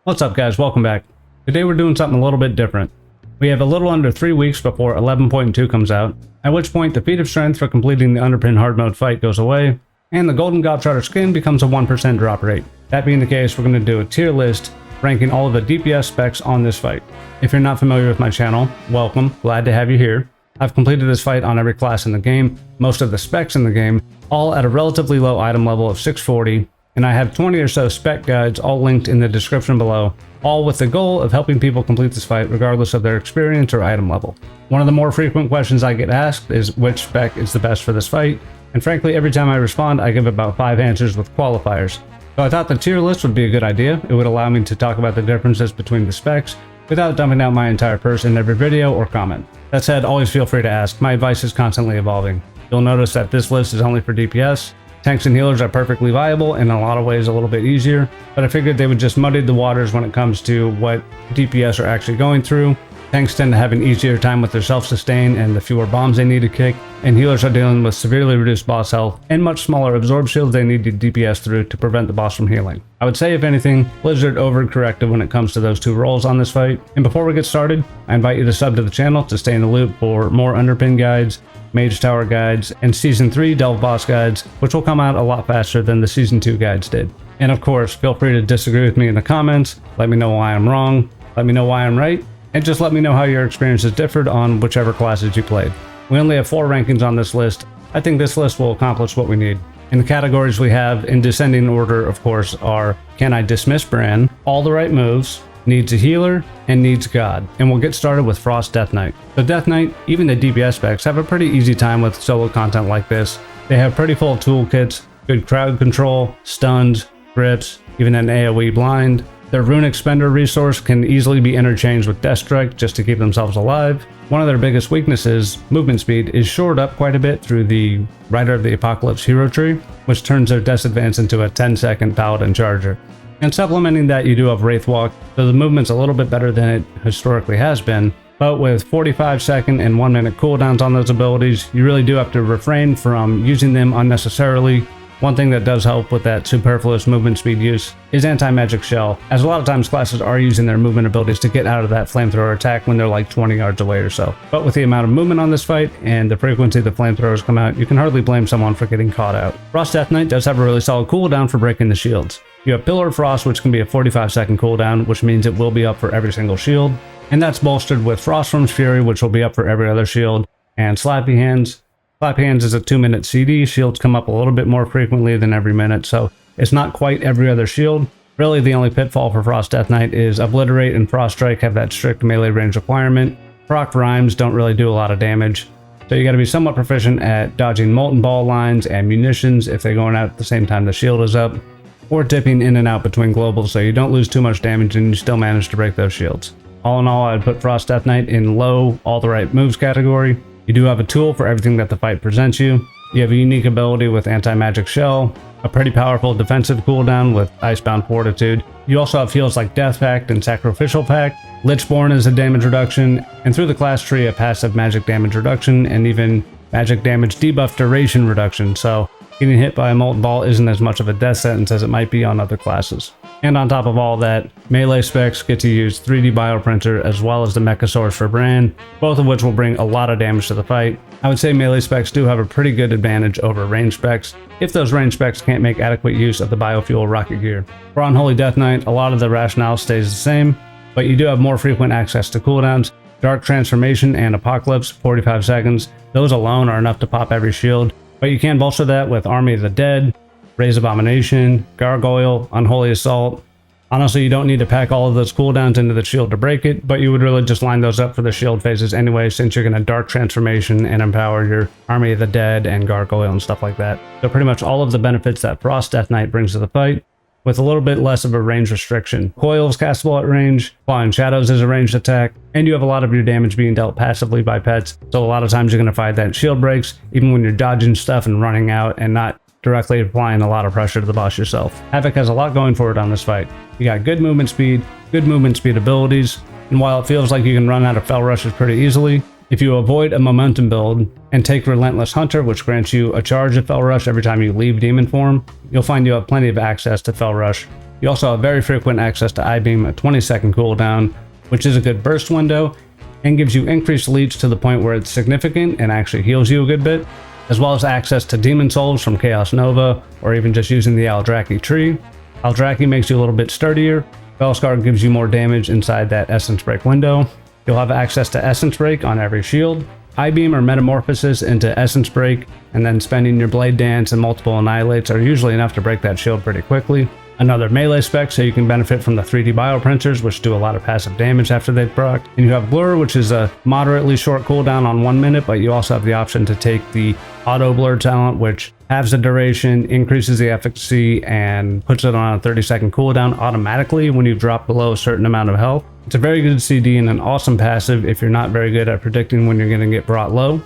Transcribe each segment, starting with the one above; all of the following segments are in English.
What's up guys, welcome back. Today we're doing something a little bit different. We have a little under 3 weeks before 11.2 comes out, at which point the feat of strength for completing the Underpin hard mode fight goes away, and the golden gobsharter skin becomes a 1% drop rate. That being the case, we're going to do a tier list ranking all of the DPS specs on this fight. If you're not familiar with my channel, welcome, glad to have you here. I've completed this fight on every class in the game, most of the specs in the game, all at a relatively low item level of 640, and I have 20 or so spec guides all linked in the description below, all with the goal of helping people complete this fight regardless of their experience or item level. One of the more frequent questions I get asked is which spec is the best for this fight, and frankly every time I respond I give about 5 answers with qualifiers. So I thought the tier list would be a good idea. It would allow me to talk about the differences between the specs without dumping out my entire purse in every video or comment. That said, always feel free to ask. My advice is constantly evolving. You'll notice that this list is only for DPS. Tanks and healers are perfectly viable and in a lot of ways a little bit easier, but I figured they would just muddy the waters when it comes to what DPS are actually going through. Tanks tend to have an easier time with their self-sustain and the fewer bombs they need to kick, and healers are dealing with severely reduced boss health and much smaller absorb shields they need to DPS through to prevent the boss from healing. I would say if anything, Blizzard overcorrected when it comes to those two roles on this fight. And before we get started, I invite you to sub to the channel to stay in the loop for more Underpin guides, Mage Tower guides, and Season 3 Delve Boss guides, which will come out a lot faster than the Season 2 guides did. And of course, feel free to disagree with me in the comments, let me know why I'm wrong, let me know why I'm right, and just let me know how your experiences differed on whichever classes you played. We only have 4 rankings on this list. I think this list will accomplish what we need. And the categories we have in descending order, of course, are Can I Dismiss Bran, All the Right Moves, Needs a Healer, and Needs God. And we'll get started with Frost Death Knight. So Death Knight, even the DPS specs, have a pretty easy time with solo content like this. They have pretty full toolkits, good crowd control, stuns, grips, even an AoE blind. Their runic spender resource can easily be interchanged with Death Strike just to keep themselves alive. One of their biggest weaknesses, movement speed, is shored up quite a bit through the Rider of the Apocalypse hero tree, which turns their Death Advance into a 10-second Paladin charger. And supplementing that, you do have Wraith Walk, so the movement's a little bit better than it historically has been, but with 45-second and 1-minute cooldowns on those abilities, you really do have to refrain from using them unnecessarily. One thing that does help with that superfluous movement speed use is anti-magic shell, as a lot of times classes are using their movement abilities to get out of that flamethrower attack when they're like 20 yards away or so. But with the amount of movement on this fight and the frequency the flamethrowers come out, you can hardly blame someone for getting caught out. Frost Death Knight does have a really solid cooldown for breaking the shields. You have Pillar of Frost, which can be a 45-second cooldown, which means it will be up for every single shield, and that's bolstered with Frostworm's Fury, which will be up for every other shield, and Slappy Hands. Slappy Hands is a 2-minute CD. Shields come up a little bit more frequently than every minute, so it's not quite every other shield. Really, the only pitfall for Frost Death Knight is Obliterate and Frost Strike have that strict melee range requirement. Proc Rhymes don't really do a lot of damage, so you gotta be somewhat proficient at dodging Molten Ball lines and munitions if they're going out at the same time the shield is up, or dipping in and out between globals so you don't lose too much damage and you still manage to break those shields. All in all, I'd put Frost Death Knight in low, all the right moves category. You do have a tool for everything that the fight presents you. You have a unique ability with anti-magic shell, a pretty powerful defensive cooldown with Icebound Fortitude. You also have heals like Death Pact and Sacrificial Pact. Lichborn is a damage reduction, and through the class tree a passive magic damage reduction and even magic damage debuff duration reduction, so getting hit by a Molten Ball isn't as much of a death sentence as it might be on other classes. And on top of all that, melee specs get to use 3D Bioprinter as well as the Mecha Source for Bran, both of which will bring a lot of damage to the fight. I would say melee specs do have a pretty good advantage over range specs, if those range specs can't make adequate use of the biofuel rocket gear. For Unholy Death Knight, a lot of the rationale stays the same, but you do have more frequent access to cooldowns. Dark Transformation and Apocalypse, 45 seconds, those alone are enough to pop every shield, but you can bolster that with Army of the Dead, Raise Abomination, Gargoyle, Unholy Assault. Honestly, you don't need to pack all of those cooldowns into the shield to break it, but you would really just line those up for the shield phases anyway, since you're going to Dark Transformation and empower your Army of the Dead and Gargoyle and stuff like that. So pretty much all of the benefits that Frost Death Knight brings to the fight, with a little bit less of a range restriction. Coil is castable at range, Clawing Shadows is a ranged attack, and you have a lot of your damage being dealt passively by pets, so a lot of times you're going to find that shield breaks, even when you're dodging stuff and running out and not directly applying a lot of pressure to the boss yourself. Havoc has a lot going for it on this fight. You got good movement speed abilities, and while it feels like you can run out of Fel Rushes pretty easily, if you avoid a momentum build and take Relentless Hunter, which grants you a charge of Fel Rush every time you leave demon form, you'll find you have plenty of access to Fel Rush You also have very frequent access to I-beam, a 20-second cooldown, which is a good burst window, and gives you increased leech to the point where it's significant and actually heals you a good bit, as well as access to demon souls from Chaos Nova, or even just using the Aldraki tree. Aldraki makes you a little bit sturdier. Belscar gives you more damage inside that Essence Break window. You'll have access to Essence Break on every shield, I-beam or metamorphosis into Essence Break, and then spending your Blade Dance and multiple annihilates are usually enough to break that shield pretty quickly. Another melee spec, so you can benefit from the 3D bioprinters, which do a lot of passive damage after they've procced. And you have Blur, which is a moderately short cooldown on 1 minute, but you also have the option to take the Auto Blur talent, which halves the duration, increases the efficacy, and puts it on a 30-second cooldown automatically when you drop below a certain amount of health. It's a very good CD and an awesome passive if you're not very good at predicting when you're going to get brought low.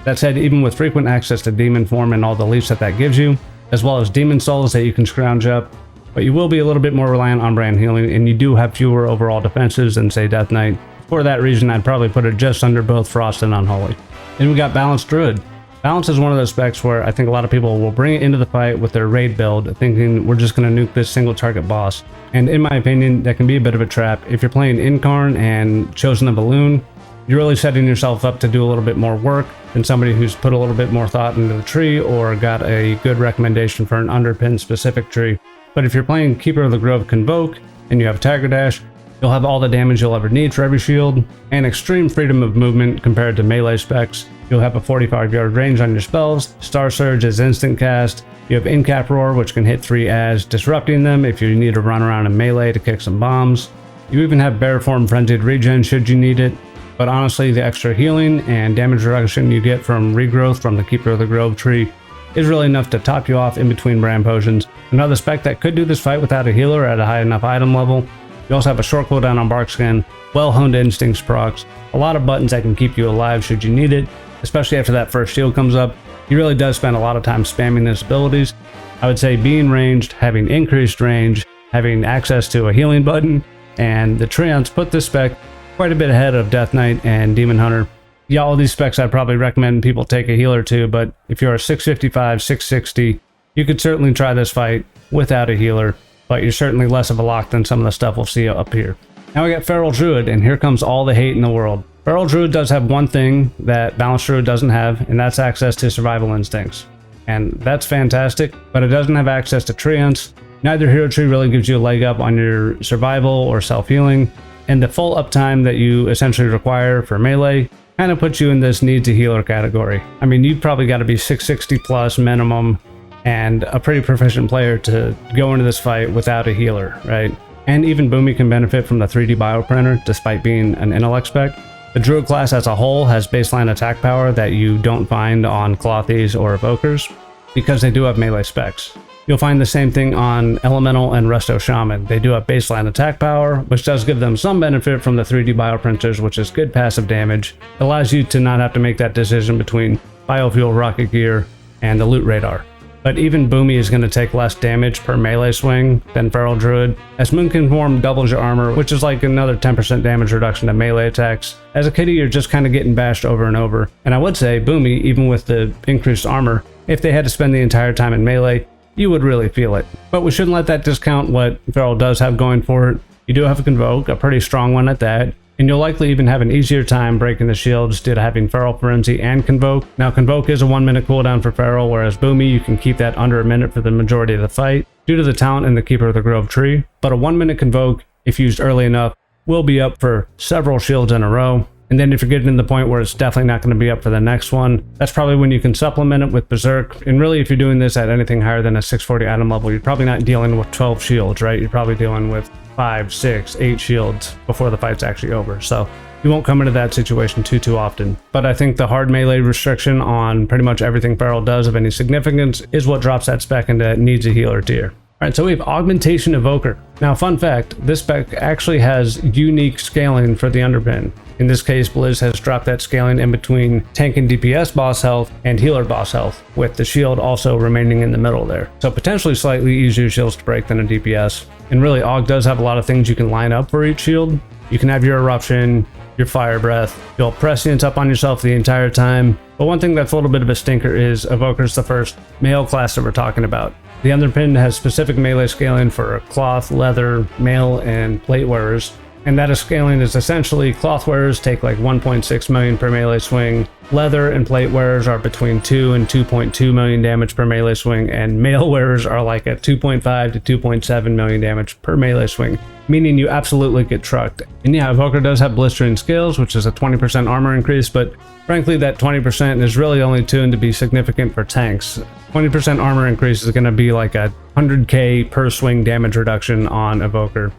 That said, even with frequent access to Demon Form and all the leech that gives you, as well as Demon Souls that you can scrounge up, but you will be a little bit more reliant on brand healing, and you do have fewer overall defenses than, say, Death Knight. For that reason, I'd probably put it just under both Frost and Unholy. Then we got Balanced Druid. Balance is one of those specs where I think a lot of people will bring it into the fight with their raid build, thinking we're just going to nuke this single target boss. And in my opinion, that can be a bit of a trap. If you're playing Incarn and Chosen of Balloon, you're really setting yourself up to do a little bit more work than somebody who's put a little bit more thought into the tree or got a good recommendation for an Underpin specific tree. But if you're playing Keeper of the Grove Convoke and you have Tiger Dash, you'll have all the damage you'll ever need for every shield, and extreme freedom of movement compared to melee specs. You'll have a 45-yard range on your spells, Star Surge is instant cast, you have Incap Roar, which can hit 3 as, disrupting them if you need to run around in melee to kick some bombs. You even have Bear Form Frenzied Regen should you need it, but honestly the extra healing and damage reduction you get from regrowth from the Keeper of the Grove tree is really enough to top you off in between brand potions. Another spec that could do this fight without a healer at a high enough item level. You also have a short cooldown on Bark Skin, well-honed instincts procs, a lot of buttons that can keep you alive should you need it, especially after that first shield comes up. He really does spend a lot of time spamming his abilities. I would say being ranged, having increased range, having access to a healing button, and the Treants put this spec quite a bit ahead of Death Knight and Demon Hunter. Yeah, all these specs I'd probably recommend people take a healer to, but if you're a 655, 660, you could certainly try this fight without a healer, but you're certainly less of a lock than some of the stuff we'll see up here. Now we got Feral Druid, and here comes all the hate in the world. Feral Druid does have one thing that Balanced Druid doesn't have, and that's access to survival instincts. And that's fantastic, but it doesn't have access to Treants. Neither hero tree really gives you a leg up on your survival or self-healing, and the full uptime that you essentially require for melee kind of puts you in this needs a healer category. I mean, you've probably got to be 660 plus minimum and a pretty proficient player to go into this fight without a healer, right? And even Boomy can benefit from the 3D bioprinter despite being an intellect spec. The Druid class as a whole has baseline attack power that you don't find on Clothies or Evokers because they do have melee specs. You'll find the same thing on Elemental and Resto Shaman. They do have baseline attack power, which does give them some benefit from the 3D bioprinters, which is good passive damage. It allows you to not have to make that decision between biofuel rocket gear and the loot radar. But even Boomy is going to take less damage per melee swing than Feral Druid, as Moonkin Form doubles your armor, which is like another 10% damage reduction to melee attacks. As a kitty, you're just kind of getting bashed over and over. And I would say Boomy, even with the increased armor, if they had to spend the entire time in melee, you would really feel it. But we shouldn't let that discount what Feral does have going for it. You do have a Convoke, a pretty strong one at that, and you'll likely even have an easier time breaking the shields due to having Feral Frenzy and Convoke. Now Convoke is a 1 minute cooldown for Feral, whereas Boomy you can keep that under a minute for the majority of the fight due to the talent in the Keeper of the Grove tree. But a 1 minute Convoke, if used early enough, will be up for several shields in a row. And then if you're getting to the point where it's definitely not going to be up for the next one, that's probably when you can supplement it with Berserk. And really, if you're doing this at anything higher than a 640 item level, you're probably not dealing with 12 shields, right? You're probably dealing with 5, 6, 8 shields before the fight's actually over. So you won't come into that situation too often. But I think the hard melee restriction on pretty much everything Feral does of any significance is what drops that spec into needs a healer tier. Alright, so we have Augmentation Evoker. Now, fun fact, this spec actually has unique scaling for the Underpin. In this case, Blizz has dropped that scaling in between tank and DPS boss health and healer boss health, with the shield also remaining in the middle there. So potentially slightly easier shields to break than a DPS. And really, Aug does have a lot of things you can line up for each shield. You can have your Eruption, your Fire Breath, you'll prescience up on yourself the entire time. But one thing that's a little bit of a stinker is Evoker's the first male class that we're talking about. The Underpin has specific melee scaling for cloth, leather, mail, and plate wearers. And that scaling is essentially cloth wearers take like 1.6 million per melee swing. Leather and plate wearers are between 2 and 2.2 million damage per melee swing, and mail wearers are like at 2.5 to 2.7 million damage per melee swing, meaning you absolutely get trucked. And yeah, Evoker does have blistering scales, which is a 20% armor increase, but frankly that 20% is really only tuned to be significant for tanks. 20% armor increase is going to be like a 100k per swing damage reduction on Evoker.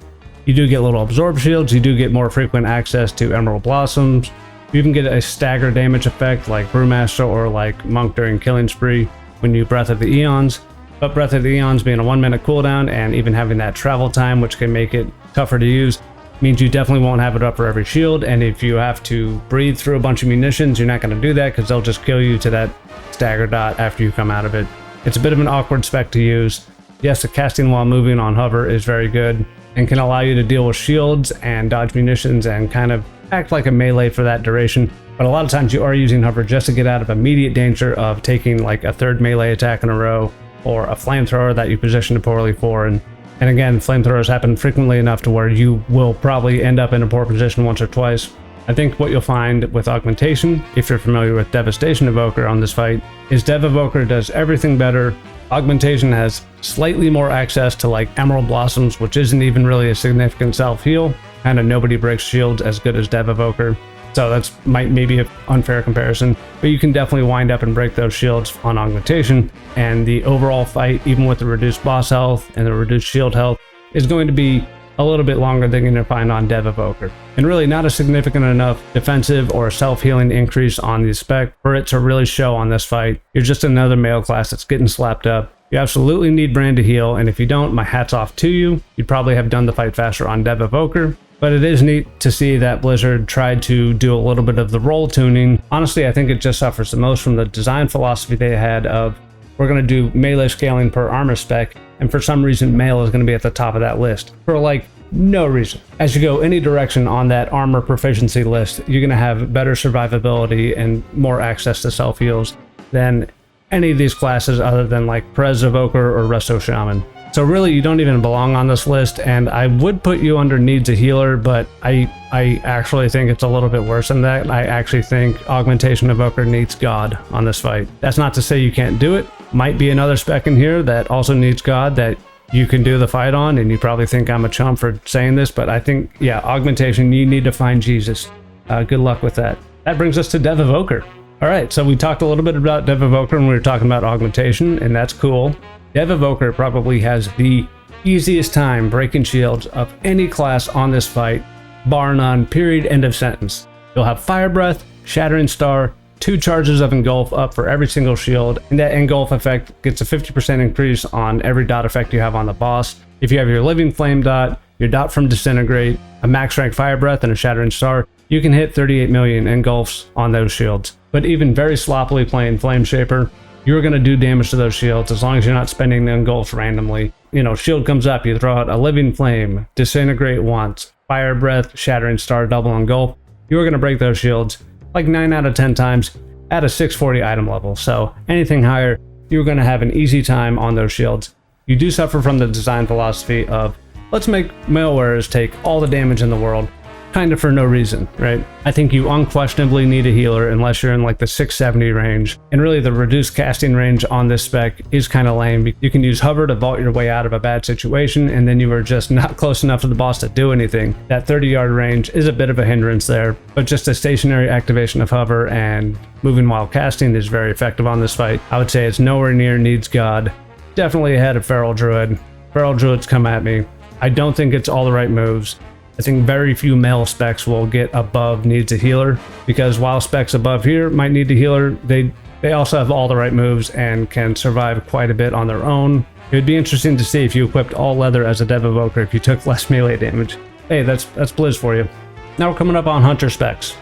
You do get little absorb shields, you do get more frequent access to Emerald Blossoms, you even get a stagger damage effect like Brewmaster or like Monk during Killing Spree when you Breath of the Eons. But Breath of the Eons being a 1 minute cooldown and even having that travel time, which can make it tougher to use, means you definitely won't have it up for every shield, and if you have to breathe through a bunch of munitions, you're not going to do that because they'll just kill you to that stagger dot after you come out of it. It's a bit of an awkward spec to use. Yes, the casting while moving on hover is very good and can allow you to deal with shields and dodge munitions and kind of act like a melee for that duration. But a lot of times you are using hover just to get out of immediate danger of taking like a third melee attack in a row or a flamethrower that you positioned poorly for. And again, flamethrowers happen frequently enough to where you will probably end up in a poor position once or twice. I think what you'll find with augmentation, if you're familiar with devastation evoker on this fight, is dev evoker does everything better. Augmentation has slightly more access to like Emerald Blossoms, which isn't even really a significant self-heal. Kind of nobody breaks shields as good as Dev Evoker. So that's maybe an unfair comparison, but you can definitely wind up and break those shields on augmentation. And the overall fight, even with the reduced boss health and the reduced shield health, is going to be a little bit longer than you're going to find on Dev Evoker. And really not a significant enough defensive or self-healing increase on the spec for it to really show on this fight. You're just another male class that's getting slapped up. You absolutely need Brand to heal, and if you don't, my hat's off to you. You'd probably have done the fight faster on Dev Evoker. But it is neat to see that Blizzard tried to do a little bit of the role tuning. Honestly, I think it just suffers the most from the design philosophy they had of, we're going to do melee scaling per armor spec, and for some reason mail is going to be at the top of that list for like no reason. As you go any direction on that armor proficiency list, you're going to have better survivability and more access to self heals than any of these classes other than like Prez Evoker or Resto Shaman. So really you don't even belong on this list, and I would put you under needs a healer, but I actually think it's a little bit worse than that. I actually think Augmentation Evoker needs God on this fight. That's not to say you can't do it. Might be another spec in here that also needs God that you can do the fight on, and you probably think I'm a chump for saying this, but I think, yeah, Augmentation, you need to find Jesus. Good luck with that. That brings us to Dev Evoker. All right, so we talked a little bit about Dev Evoker when we were talking about Augmentation, and that's cool. Dev Evoker probably has the easiest time breaking shields of any class on this fight, bar none, period, end of sentence. You'll have Fire Breath, Shattering Star, 2 charges of Engulf up for every single shield, and that Engulf effect gets a 50% increase on every dot effect you have on the boss. If you have your Living Flame dot, your dot from Disintegrate, a max rank Fire Breath, and a Shattering Star, you can hit 38 million Engulfs on those shields. But even very sloppily playing Flame Shaper, you're going to do damage to those shields as long as you're not spending the Engulfs randomly. You know, shield comes up, you throw out a Living Flame, Disintegrate once, Fire Breath, Shattering Star, double Engulf. You're going to break those shields like 9 out of 10 times at a 640 item level. So anything higher, you're going to have an easy time on those shields. You do suffer from the design philosophy of, let's make mail wearers take all the damage in the world, kind of for no reason, right? I think you unquestionably need a healer unless you're in like the 670 range. And really the reduced casting range on this spec is kind of lame. You can use hover to vault your way out of a bad situation, and then you are just not close enough to the boss to do anything. That 30-yard range is a bit of a hindrance there, but just a stationary activation of hover and moving while casting is very effective on this fight. I would say it's nowhere near needs God. Definitely ahead of Feral Druid. Feral Druids come at me. I don't think it's all the right moves. I think very few male specs will get above needs a healer, because while specs above here might need a healer, they also have all the right moves and can survive quite a bit on their own. It would be interesting to see if you equipped all leather as a Dev Evoker if you took less melee damage. Hey, that's Blizz for you. Now we're coming up on Hunter specs.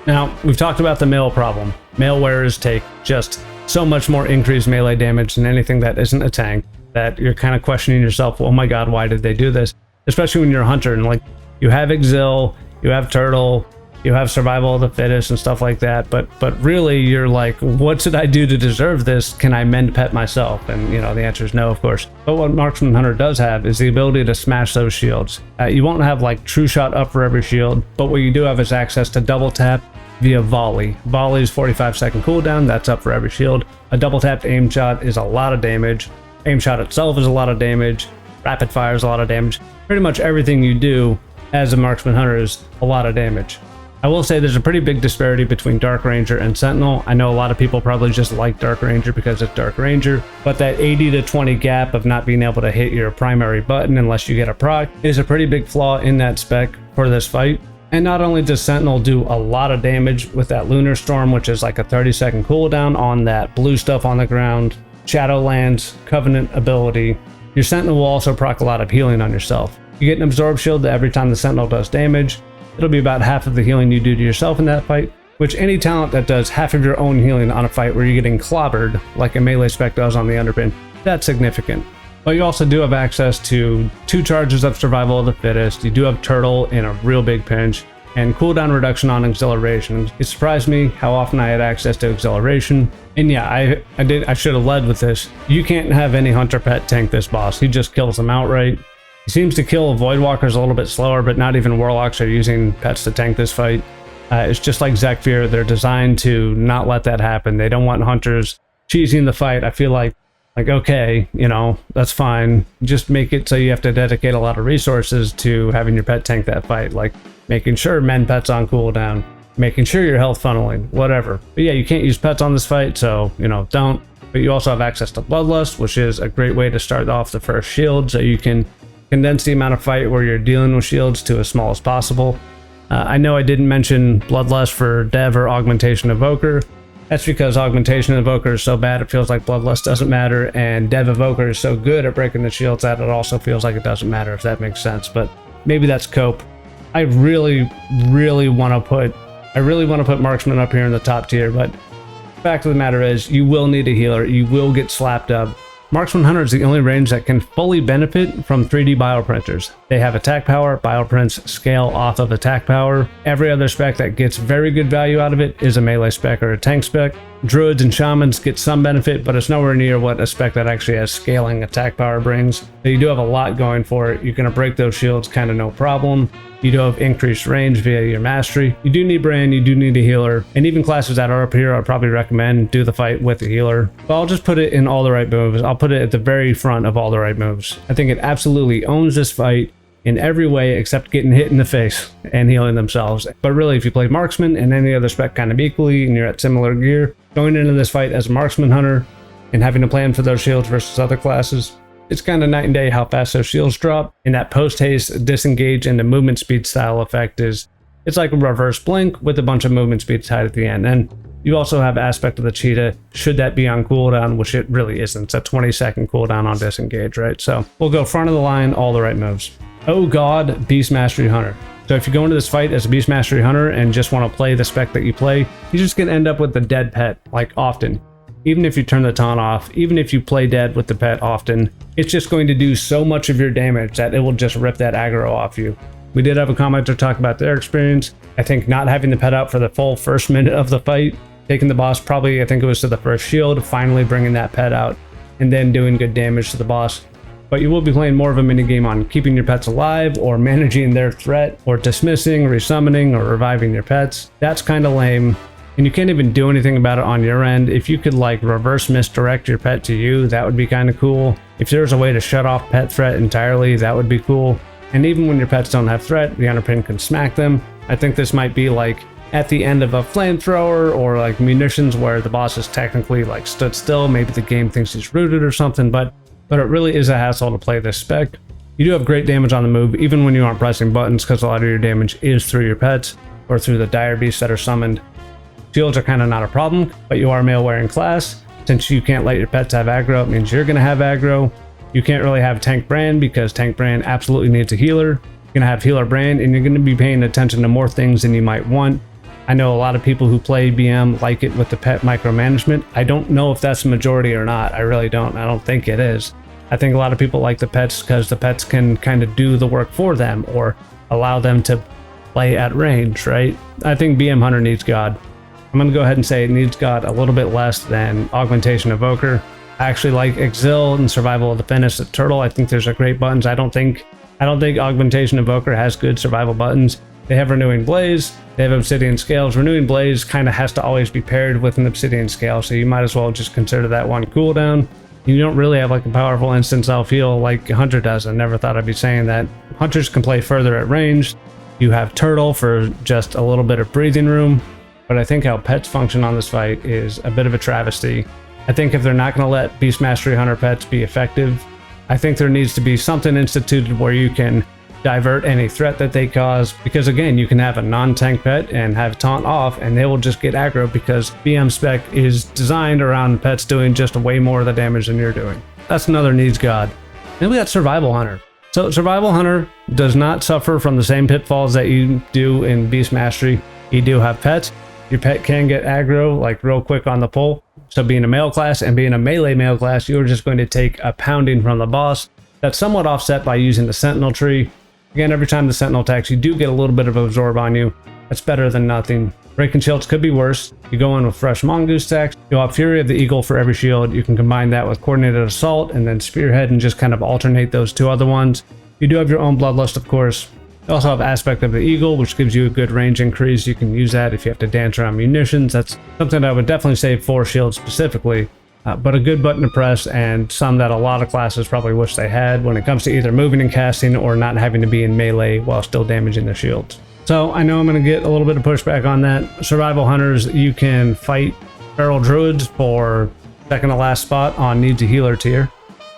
Now, we've talked about the mail problem. Mail wearers take just so much more increased melee damage than anything that isn't a tank that you're kind of questioning yourself, oh my god, why did they do this? Especially when you're a hunter and like, you have Exil, you have Turtle, You have survival of the fittest and stuff like that, but really you're like, what should I do to deserve this? Can I mend pet myself? And you know, the answer is no, of course. But what Marksman Hunter does have is the ability to smash those shields. You won't have like true shot up for every shield, but what you do have is access to double tap via volley. Volley's 45-second cooldown, that's up for every shield. A double tapped aim shot is a lot of damage. Aim shot itself is a lot of damage. Rapid fire is a lot of damage. Pretty much everything you do as a Marksman Hunter is a lot of damage. I will say there's a pretty big disparity between Dark Ranger and Sentinel. I know a lot of people probably just like Dark Ranger because it's Dark Ranger, but that 80 to 20 gap of not being able to hit your primary button unless you get a proc is a pretty big flaw in that spec for this fight. And not only does Sentinel do a lot of damage with that Lunar Storm, which is like a 30-second cooldown on that blue stuff on the ground, Shadowlands, Covenant ability, your Sentinel will also proc a lot of healing on yourself. You get an Absorb Shield every time the Sentinel does damage. It'll be about half of the healing you do to yourself in that fight, which any talent that does half of your own healing on a fight where you're getting clobbered, like a melee spec does on the Underpin, that's significant. But you also do have access to 2 charges of Survival of the Fittest, you do have Turtle in a real big pinch, and cooldown reduction on Exhilaration. It surprised me how often I had access to Exhilaration. And yeah, I should have led with this. You can't have any Hunter pet tank this boss, he just kills them outright. He seems to kill Voidwalkers a little bit slower, but not even Warlocks are using pets to tank this fight. It's just like Zekfir, they're designed to not let that happen. They don't want Hunters cheesing the fight. I feel like okay, you know, that's fine. Just make it so you have to dedicate a lot of resources to having your pet tank that fight, like making sure mend pets on cooldown, making sure your health funneling, whatever. But yeah, you can't use pets on this fight, so, you know, don't. But you also have access to Bloodlust, which is a great way to start off the first shield, so you can condense the amount of fight where you're dealing with shields to as small as possible. I know I didn't mention Bloodlust for Dev or Augmentation Evoker. That's because Augmentation Evoker is so bad it feels like Bloodlust doesn't matter, and Dev Evoker is so good at breaking the shields that it also feels like it doesn't matter, if that makes sense. But maybe that's cope. I really want to put Marksman up here in the top tier, but the fact of the matter is you will need a healer. You will get slapped up. Marksman Hunter is the only range that can fully benefit from 3D bioprinters. They have attack power, bioprints scale off of attack power. Every other spec that gets very good value out of it is a melee spec or a tank spec. Druids and shamans get some benefit, but it's nowhere near what a spec that actually has scaling attack power brings. So you do have a lot going for it. You're going to break those shields kind of no problem. You do have increased range via your mastery. You do need brand, you do need a healer, and even classes that are up here, I'd probably recommend do the fight with a healer. But I'll just put it in all the right moves. I'll put it at the very front of all the right moves. I think it absolutely owns this fight in every way except getting hit in the face and healing themselves. But really, if you play Marksman and any other spec kind of equally and you're at similar gear, going into this fight as a Marksman Hunter and having to plan for those shields versus other classes, it's kind of night and day how fast those shields drop. And that post-haste, disengage, and the movement speed style effect it's like a reverse blink with a bunch of movement speed tied at the end. And you also have aspect of the cheetah, should that be on cooldown, which it really isn't. It's a 20-second cooldown on disengage, right? So we'll go front of the line, all the right moves. Oh God, Beast Mastery Hunter. So if you go into this fight as a Beast Mastery Hunter and just want to play the spec that you play, you're just going to end up with the dead pet, like often. Even if you turn the taunt off, even if you play dead with the pet often, it's just going to do so much of your damage that it will just rip that aggro off you. We did have a commenter talk about their experience. I think not having the pet out for the full first minute of the fight, taking the boss probably, I think it was to the first shield, finally bringing that pet out, and then doing good damage to the boss. But you will be playing more of a minigame on keeping your pets alive, or managing their threat, or dismissing, resummoning, or reviving your pets. That's kind of lame. And you can't even do anything about it on your end. If you could like reverse misdirect your pet to you, that would be kind of cool. If there's a way to shut off pet threat entirely, that would be cool. And even when your pets don't have threat, the Underpin can smack them. I think this might be like at the end of a flamethrower or like munitions where the boss is technically like stood still. Maybe the game thinks he's rooted or something, but it really is a hassle to play this spec. You do have great damage on the move, even when you aren't pressing buttons, because a lot of your damage is through your pets or through the dire beasts that are summoned. Shields are kind of not a problem, but you are male wearing class. Since you can't let your pets have aggro, it means you're going to have aggro. You can't really have tank brand because tank brand absolutely needs a healer. You're going to have healer brand, and you're going to be paying attention to more things than you might want. I know a lot of people who play BM like it with the pet micromanagement. I don't know if that's the majority or not. I really don't. I don't think it is. I think a lot of people like the pets because the pets can kind of do the work for them or allow them to play at range, right? I think BM Hunter needs God. I'm going to go ahead and say it needs God a little bit less than Augmentation Evoker. I actually like Exil and Survival of the Fittest at Turtle. I think there's a great buttons. I don't think Augmentation Evoker has good survival buttons. They have Renewing Blaze, they have Obsidian Scales. Renewing Blaze kind of has to always be paired with an Obsidian Scale, so you might as well just consider that one cooldown. You don't really have like a powerful instant self-heal like Hunter does. I never thought I'd be saying that. Hunters can play further at range. You have Turtle for just a little bit of breathing room, but I think how pets function on this fight is a bit of a travesty. I think if they're not going to let Beast Mastery Hunter pets be effective, I think there needs to be something instituted where you can divert any threat that they cause, because again, you can have a non-tank pet and have taunt off and they will just get aggro because BM spec is designed around pets doing just way more of the damage than you're doing. That's another needs God. Then we got Survival Hunter. So Survival Hunter does not suffer from the same pitfalls that you do in Beast Mastery. You do have pets. Your pet can get aggro like real quick on the pull. So being a male class and being a melee male class, you're just going to take a pounding from the boss. That's somewhat offset by using the Sentinel tree. Again, every time the Sentinel attacks, you do get a little bit of absorb on you. That's better than nothing. Breaking shields could be worse. You go in with fresh mongoose stacks. You'll have Fury of the Eagle for every shield. You can combine that with Coordinated Assault and then Spearhead and just kind of alternate those two other ones. You do have your own Bloodlust, of course. You also have Aspect of the Eagle, which gives you a good range increase. You can use that if you have to dance around munitions. That's something that I would definitely save for shields specifically. But a good button to press, and some that a lot of classes probably wish they had when it comes to either moving and casting or not having to be in melee while still damaging their shields. So I know I'm going to get a little bit of pushback on that. Survival Hunters, you can fight Feral Druids for second to last spot on Needs a Healer tier.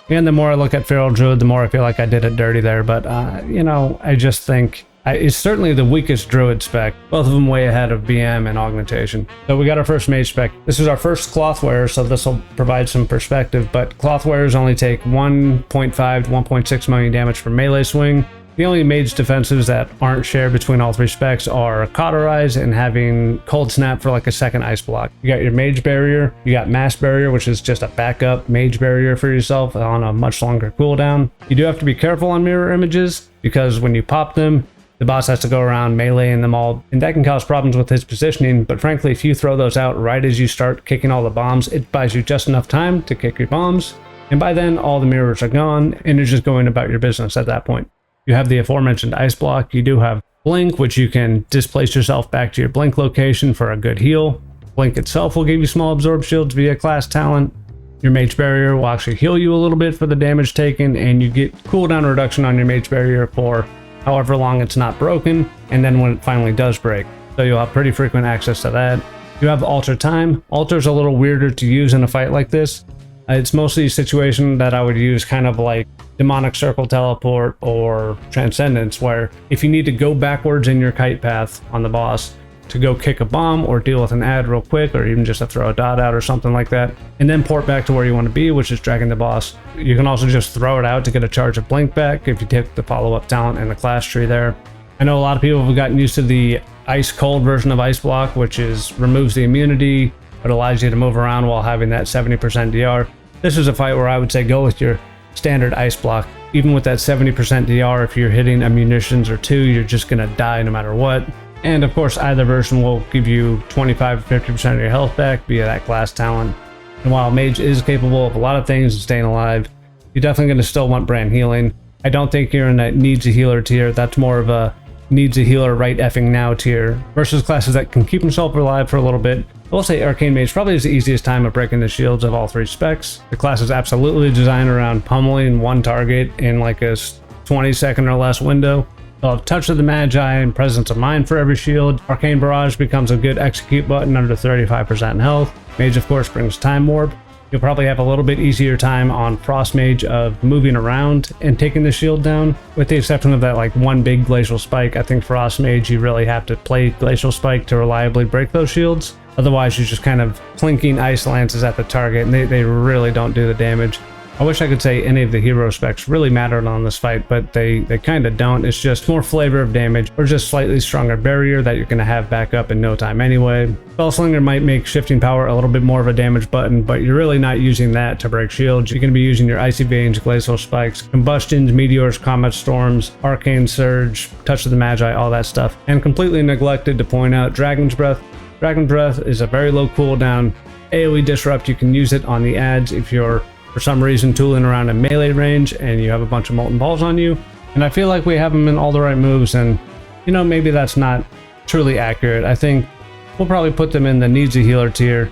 And the more I look at Feral Druid, the more I feel like I did it dirty there. But, you know, I just think it's certainly the weakest Druid spec. Both of them way ahead of BM and Augmentation. So we got our first Mage spec. This is our first Cloth Wearer, so this will provide some perspective. But Cloth Wearers only take 1.5 to 1.6 million damage per melee swing. The only Mage defenses that aren't shared between all three specs are Cauterize and having Cold Snap for like a second ice block. You got your Mage Barrier, you got Mass Barrier, which is just a backup Mage Barrier for yourself on a much longer cooldown. You do have to be careful on mirror images because when you pop them, the boss has to go around meleeing them all, and that can cause problems with his positioning, but frankly, if you throw those out right as you start kicking all the bombs, it buys you just enough time to kick your bombs, and by then, all the mirrors are gone, and you're just going about your business at that point. You have the aforementioned Ice Block, you do have Blink, which you can displace yourself back to your Blink location for a good heal. Blink itself will give you small absorb shields via class talent. Your Mage Barrier will actually heal you a little bit for the damage taken, and you get cooldown reduction on your Mage Barrier for however long it's not broken, and then when it finally does break. So you'll have pretty frequent access to that. You have Alter Time. Alter's a little weirder to use in a fight like this. It's mostly a situation that I would use kind of like Demonic Circle Teleport or Transcendence, where if you need to go backwards in your kite path on the boss to go kick a bomb or deal with an ad real quick, or even just to throw a dot out or something like that, and then port back to where you want to be, which is dragging the boss. You can also just throw it out to get a charge of Blink back if you take the follow-up talent in the class tree there. I know a lot of people have gotten used to the ice cold version of Ice Block, which is removes the immunity but allows you to move around while having that 70% DR. This is a fight where I would say go with your standard Ice Block. Even with that 70% DR, if you're hitting a munitions or two, you're just gonna die no matter what. And of course, either version will give you 25 to 50% of your health back via that class talent. And while Mage is capable of a lot of things and staying alive, you're definitely going to still want brand healing. I don't think you're in that needs a healer tier. That's more of a needs a healer right effing now tier versus classes that can keep themselves alive for a little bit. I will say Arcane Mage probably is the easiest time of breaking the shields of all three specs. The class is absolutely designed around pummeling one target in like a 20-second or less window. They'll have Touch of the Magi and Presence of Mind for every shield. Arcane Barrage becomes a good execute button under 35% health. Mage, of course, brings Time Warp. You'll probably have a little bit easier time on Frost Mage of moving around and taking the shield down. With the exception of that like one big Glacial Spike, I think Frost Mage, you really have to play Glacial Spike to reliably break those shields. Otherwise, you're just kind of clinking Ice Lances at the target, and they really don't do the damage. I wish I could say any of the hero specs really mattered on this fight, but they kind of don't. It's just more flavor of damage or just slightly stronger barrier that you're going to have back up in no time anyway. Spellslinger might make shifting power a little bit more of a damage button, but you're really not using that to break shields. You're going to be using your icy veins, glacial spikes, combustions, meteors, comet storms, arcane surge, touch of the magi, all that stuff. And completely neglected to point out Dragon's Breath. Dragon's Breath is a very low cooldown AoE disrupt. You can use it on the adds if you're for some reason tooling around in melee range and you have a bunch of molten balls on you. And I feel like we have them in all the right moves, and you know, maybe that's not truly accurate. I think we'll probably put them in the needs a healer tier,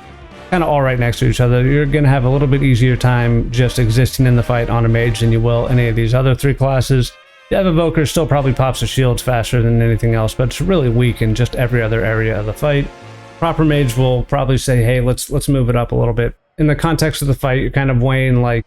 kind of all right next to each other. You're going to have a little bit easier time just existing in the fight on a mage than you will any of these other three classes. Dev Evoker still probably pops the shields faster than anything else, but it's really weak in just every other area of the fight. Proper mage will probably say, hey, let's move it up a little bit. In the context of the fight, you're kind of weighing, like,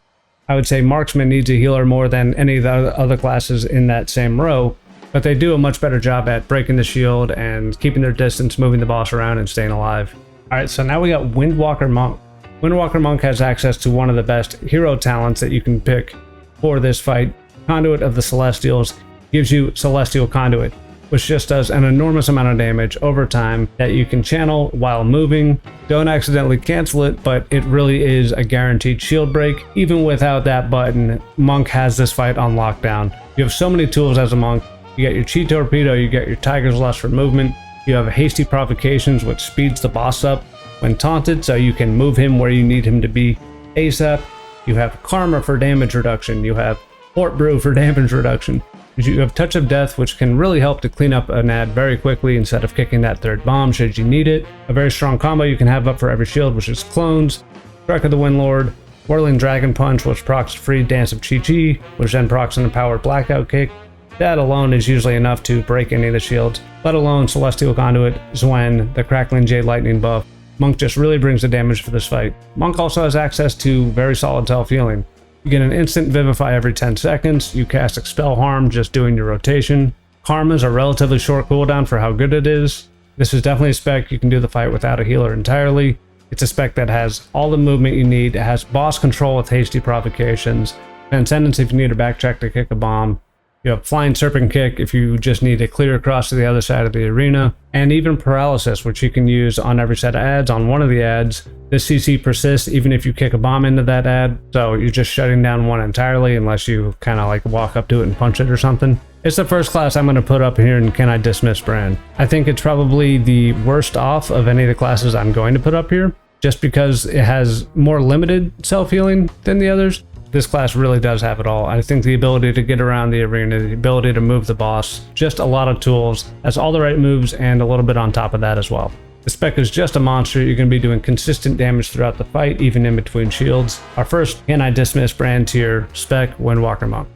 I would say marksman needs a healer more than any of the other classes in that same row, but they do a much better job at breaking the shield and keeping their distance, moving the boss around, and staying alive. Alright, so now we got Windwalker Monk. Windwalker Monk has access to one of the best hero talents that you can pick for this fight. Conduit of the Celestials gives you Celestial Conduit, which just does an enormous amount of damage over time that you can channel while moving. Don't accidentally cancel it, but it really is a guaranteed shield break. Even without that button, Monk has this fight on lockdown. You have so many tools as a monk. You get your Chi Torpedo, you get your Tiger's Lust for movement, you have Hasty Provocations, which speeds the boss up when taunted, so you can move him where you need him to be ASAP. You have Karma for damage reduction, you have Port Brew for damage reduction. You have Touch of Death, which can really help to clean up an ad very quickly instead of kicking that third bomb should you need it. A very strong combo you can have up for every shield, which is Clones, Strike of the Windlord, Whirling Dragon Punch, which procs free Dance of Chi-Chi, which then procs an empowered Blackout Kick. That alone is usually enough to break any of the shields, let alone Celestial Conduit, Zwen, the Crackling Jade Lightning buff. Monk just really brings the damage for this fight. Monk also has access to very solid self-healing. You get an instant Vivify every 10 seconds, you cast Expel Harm just doing your rotation. Karma's a relatively short cooldown for how good it is. This is definitely a spec you can do the fight without a healer entirely. It's a spec that has all the movement you need, it has boss control with hasty provocations, Transcendence if you need a backtrack to kick a bomb. You have Flying Serpent Kick if you just need to clear across to the other side of the arena, and even Paralysis, which you can use on every set of ads on one of the ads. This CC persists even if you kick a bomb into that ad, so you're just shutting down one entirely unless you kind of like walk up to it and punch it or something. It's the first class I'm going to put up here in Can I Dismiss brand. I think it's probably the worst off of any of the classes I'm going to put up here, just because it has more limited self-healing than the others. This class really does have it all. I think the ability to get around the arena, the ability to move the boss, just a lot of tools, has all the right moves and a little bit on top of that as well. The spec is just a monster. You're going to be doing consistent damage throughout the fight, even in between shields. Our first Can I Dismiss brand tier spec, Windwalker Monk.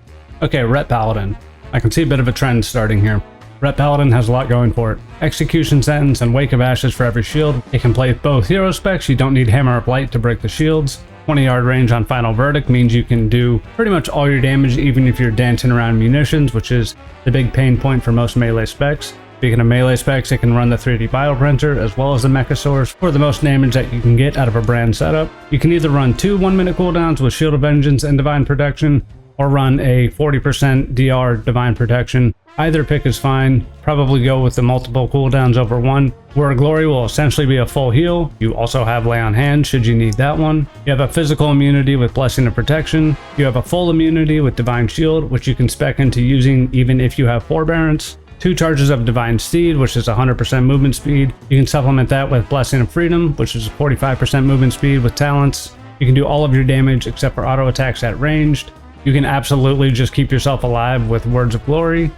Okay, Ret Paladin. I can see a bit of a trend starting here. Ret Paladin has a lot going for it. Execution Sentence and Wake of Ashes for every shield. It can play both hero specs. You don't need Hammer of Light to break the shields. 20-yard range on Final Verdict means you can do pretty much all your damage even if you're dancing around munitions, which is the big pain point for most melee specs. Speaking of melee specs, it can run the 3D Bioprinter as well as the Mecha Source for the most damage that you can get out of a brand setup. You can either run 2 1-minute cooldowns with Shield of Vengeance and Divine Protection, or run a 40% DR Divine Protection. Either pick is fine. Probably go with the multiple cooldowns over one. Word of Glory will essentially be a full heal. You also have Lay on Hand should you need that one. You have a physical immunity with Blessing of Protection. You have a full immunity with Divine Shield, which you can spec into using even if you have Forbearance. 2 charges of Divine Steed, which is 100% movement speed. You can supplement that with Blessing of Freedom, which is 45% movement speed with talents. You can do all of your damage except for auto attacks at ranged. You can absolutely just keep yourself alive with Words of Glory.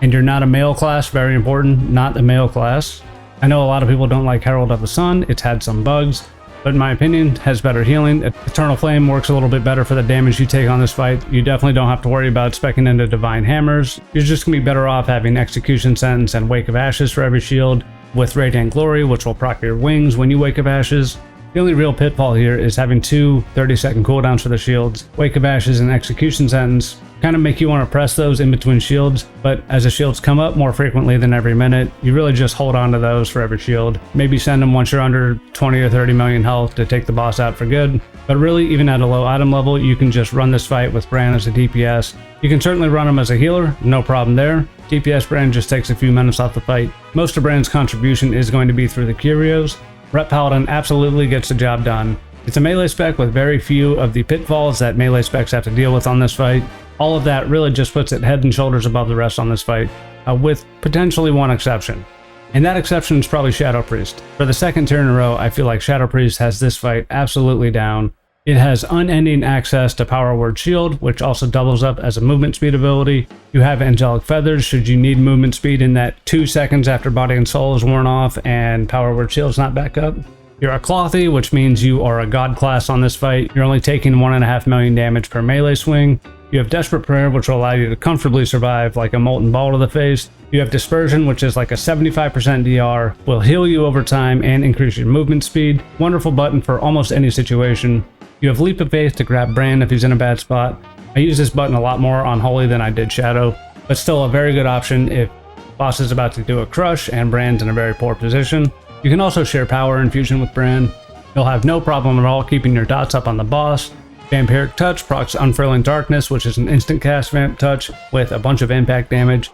And you're not a male class, very important, not a male class. I know a lot of people don't like Herald of the Sun, it's had some bugs, but in my opinion, has better healing. Eternal Flame works a little bit better for the damage you take on this fight. You definitely don't have to worry about speccing into Divine Hammers. You're just going to be better off having Execution Sentence and Wake of Ashes for every shield, with Radiant Glory, which will proc your wings when you Wake of Ashes. The only real pitfall here is having 2 30-second cooldowns for the shields. Wake of Ashes and Execution Sentence kind of make you want to press those in between shields, but as the shields come up more frequently than every minute, you really just hold on to those for every shield. Maybe send them once you're under 20 or 30 million health to take the boss out for good. But really, even at a low item level, you can just run this fight with Bran as a DPS. You can certainly run him as a healer, no problem there. DPS Bran just takes a few minutes off the fight. Most of Bran's contribution is going to be through the curios. Rep Paladin absolutely gets the job done. It's a melee spec with very few of the pitfalls that melee specs have to deal with on this fight. All of that really just puts it head and shoulders above the rest on this fight, with potentially one exception. And that exception is probably Shadow Priest. For the second tier in a row, I feel like Shadow Priest has this fight absolutely down. It has unending access to Power Word Shield, which also doubles up as a movement speed ability. You have Angelic Feathers should you need movement speed in that 2 seconds after Body and Soul is worn off and Power Word Shield's not back up. You're a Clothy, which means you are a God class on this fight. You're only taking 1.5 million damage per melee swing. You have Desperate Prayer, which will allow you to comfortably survive like a molten ball to the face. You have Dispersion, which is like a 75% DR, will heal you over time and increase your movement speed. Wonderful button for almost any situation. You have Leap of Faith to grab Bran if he's in a bad spot. I use this button a lot more on Holy than I did Shadow, but still a very good option if boss is about to do a crush and Bran's in a very poor position. You can also share Power Infusion with Bran. You'll have no problem at all keeping your dots up on the boss. Vampiric Touch procs Unfurling Darkness, which is an instant cast vamp touch with a bunch of impact damage.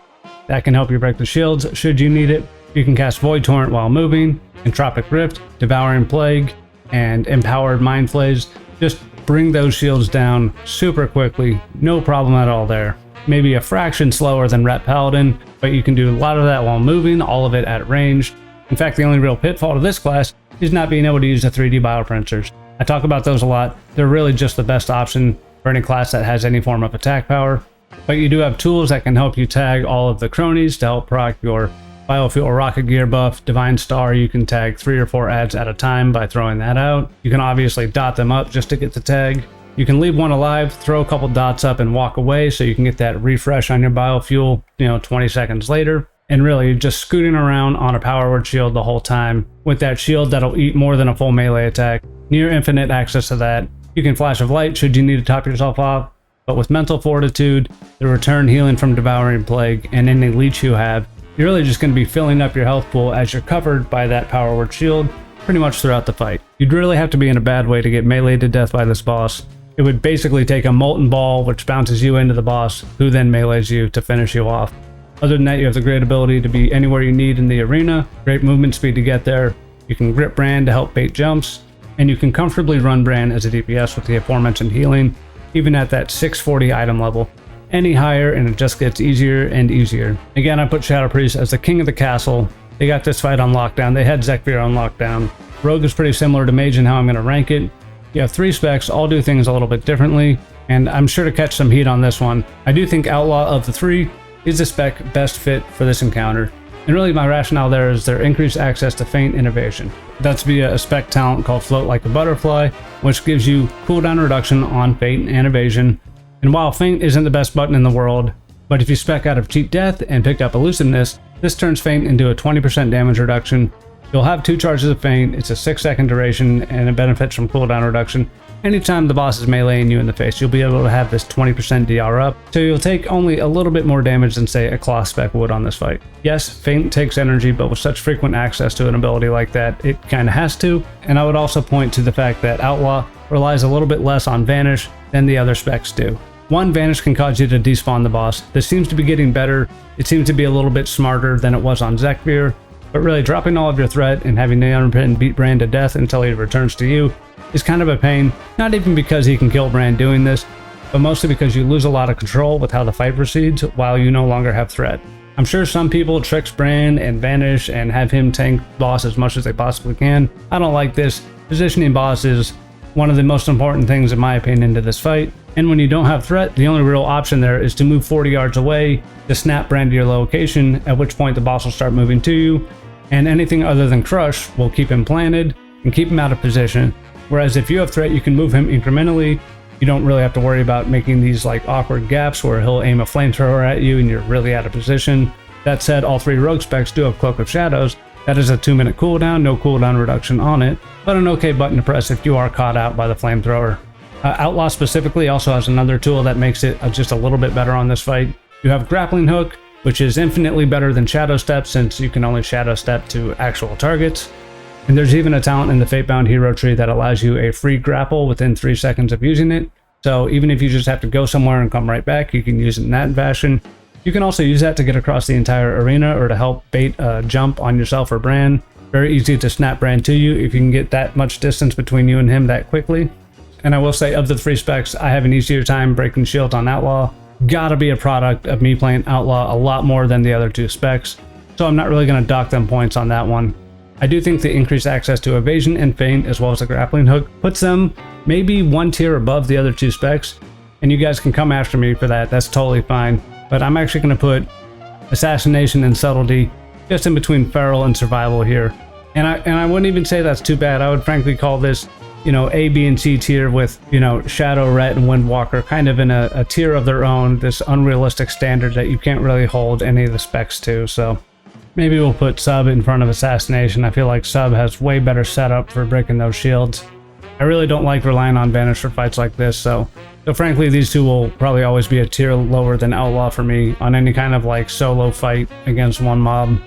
That can help you break the shields should you need it. You can cast Void Torrent while moving, Entropic Rift, Devouring Plague, and Empowered Mind Flays. Just bring those shields down super quickly, no problem at all there. Maybe a fraction slower than Rep Paladin, but you can do a lot of that while moving, all of it at range. In fact, the only real pitfall to this class is not being able to use the 3D bioprinters. I talk about those a lot. They're really just the best option for any class that has any form of attack power. But you do have tools that can help you tag all of the cronies to help proc your Biofuel Rocket Gear buff. Divine Star, you can tag 3 or 4 ads at a time by throwing that out. You can obviously dot them up just to get the tag. You can leave one alive, throw a couple dots up and walk away so you can get that refresh on your biofuel, 20 seconds later. And really just scooting around on a Power Word shield the whole time with that shield that'll eat more than a full melee attack. Near infinite access to that. You can Flash of Light should you need to top yourself off, but with Mental Fortitude, the return healing from Devouring Plague, and any leech you have, you're really just going to be filling up your health pool as you're covered by that Power Word shield pretty much throughout the fight. You'd really have to be in a bad way to get meleeed to death by this boss. It would basically take a molten ball which bounces you into the boss, who then melees you to finish you off. Other than that, you have the great ability to be anywhere you need in the arena, great movement speed to get there. You can grip Bran to help bait jumps, and you can comfortably run Bran as a DPS with the aforementioned healing, even at that 640 item level. Any higher and it just gets easier and easier. Again, I put Shadow Priest as the king of the castle. They got this fight on lockdown. They had Zekvir on lockdown. Rogue is pretty similar to Mage in how I'm going to rank it. You have 3 specs, all do things a little bit differently, and I'm sure to catch some heat on this one. I do think Outlaw of the 3 is the spec best fit for this encounter. And really my rationale there is their increased access to Feint Innovation. That's via a spec talent called Float Like a Butterfly, which gives you cooldown reduction on Feint and Evasion. And while Feint isn't the best button in the world, but if you spec out of Cheat Death and pick up Elusiveness, this turns Feint into a 20% damage reduction. You'll have 2 charges of Feint, it's a 6-second duration, and it benefits from cooldown reduction. Anytime the boss is meleeing you in the face, you'll be able to have this 20% DR up, so you'll take only a little bit more damage than say a Claw spec would on this fight. Yes, Feint takes energy, but with such frequent access to an ability like that, it kinda has to, and I would also point to the fact that Outlaw relies a little bit less on Vanish than the other specs do. One, Vanish can cause you to despawn the boss. This seems to be getting better, it seems to be a little bit smarter than it was on Zekvir, but really dropping all of your threat and having the Underpin beat Bran to death until he returns to you is kind of a pain, not even because he can kill Bran doing this, but mostly because you lose a lot of control with how the fight proceeds while you no longer have threat. I'm sure some people tricks Bran and Vanish and have him tank boss as much as they possibly can. I don't like this. Positioning boss is one of the most important things in my opinion to this fight, and when you don't have threat, the only real option there is to move 40 yards away to snap Bran to your location, at which point the boss will start moving to you, and anything other than crush will keep him planted and keep him out of position. Whereas if you have threat, you can move him incrementally. You don't really have to worry about making these like awkward gaps where he'll aim a flamethrower at you and you're really out of position. That said, all 3 rogue specs do have Cloak of Shadows. That is a 2-minute cooldown, no cooldown reduction on it, but an okay button to press if you are caught out by the flamethrower. Outlaw specifically also has another tool that makes it just a little bit better on this fight. You have grappling hook, which is infinitely better than shadow step since you can only shadow step to actual targets. And there's even a talent in the Fatebound hero tree that allows you a free grapple within 3 seconds of using it. So even if you just have to go somewhere and come right back, you can use it in that fashion. You can also use that to get across the entire arena or to help bait a jump on yourself or Bran. Very easy to snap Bran to you if you can get that much distance between you and him that quickly. And I will say, of the 3 specs, I have an easier time breaking shields on Outlaw. Gotta be a product of me playing Outlaw a lot more than the other 2 specs, so I'm not really going to dock them points on that one. I do think the increased access to evasion and feint as well as the grappling hook puts them maybe 1 tier above the other 2 specs, and you guys can come after me for that, that's totally fine. But I'm actually going to put assassination and subtlety just in between feral and survival here. And I wouldn't even say that's too bad. I would frankly call this, you know, A, B, and C tier with, you know, Shadow, Ret, and Windwalker kind of in a tier of their own, this unrealistic standard that you can't really hold any of the specs to. So maybe we'll put Sub in front of Assassination. I feel like Sub has way better setup for breaking those shields. I really don't like relying on Vanish for fights like this, so frankly these 2 will probably always be a tier lower than Outlaw for me on any kind of like solo fight against one mob.